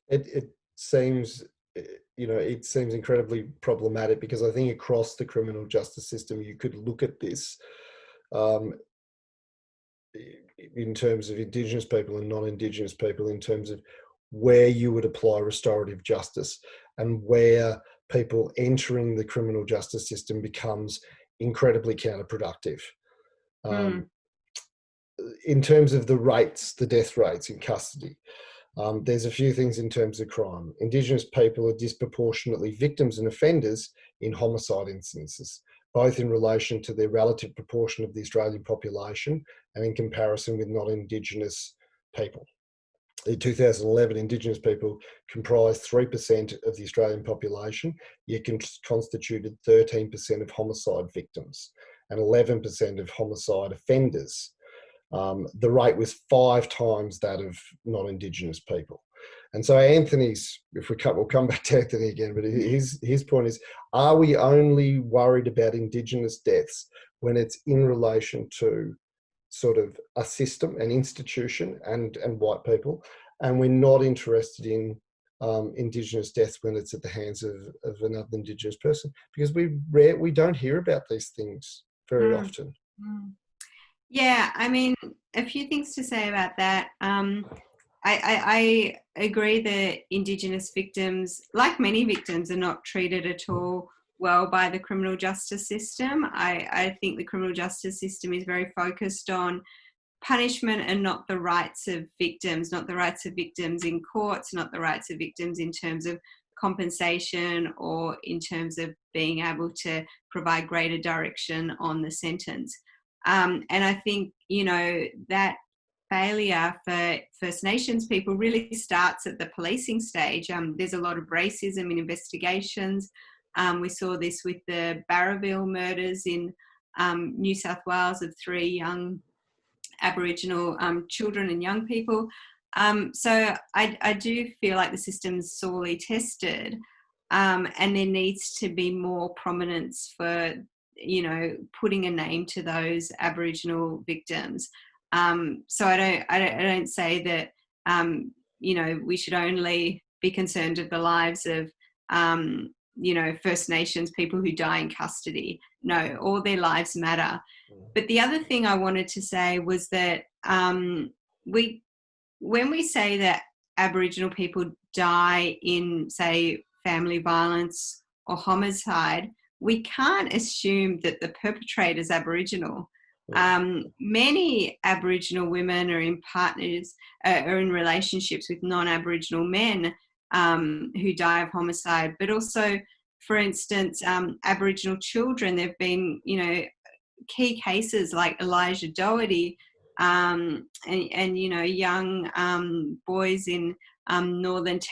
It seems, it seems incredibly problematic, because I think across the criminal justice system, you could look at this um, in terms of Indigenous people and non-Indigenous people, in terms of where you would apply restorative justice and where people entering the criminal justice system becomes incredibly counterproductive. Mm, In terms of the rates, the death rates in custody, there's a few things in terms of crime. Indigenous people are disproportionately victims and offenders in homicide instances, both in relation to their relative proportion of the Australian population and in comparison with non-Indigenous people. In 2011, Indigenous people comprised 3% of the Australian population, yet constituted 13% of homicide victims and 11% of homicide offenders. The rate was 5 times that of non-Indigenous people. And so Anthony's, we'll come back to Anthony again, but his point is, are we only worried about Indigenous deaths when it's in relation to sort of a system, an institution, and white people, and we're not interested in Indigenous deaths when it's at the hands of another Indigenous person? Because we don't hear about these things very mm, often. mm. Yeah, I mean, a few things to say about that. I agree that Indigenous victims, like many victims, are not treated at all well by the criminal justice system. I think the criminal justice system is very focused on punishment and not the rights of victims, not the rights of victims in courts, not the rights of victims in terms of compensation or in terms of being able to provide greater direction on the sentence. And I think, that failure for First Nations people really starts at the policing stage. There's a lot of racism in investigations. We saw this with the Barraville murders in New South Wales of 3 young Aboriginal children and young people. So I do feel like the system's sorely tested, and there needs to be more prominence for putting a name to those Aboriginal victims. So I don't say that we should only be concerned with the lives of First Nations people who die in custody. No, all their lives matter. But the other thing I wanted to say was that when we say that Aboriginal people die in, say, family violence or homicide, we can't assume that the perpetrator is Aboriginal. Many Aboriginal women are in are in relationships with non-Aboriginal men who die of homicide, but also, for instance, Aboriginal children. There've been, key cases like Elijah Doherty and young boys in Northern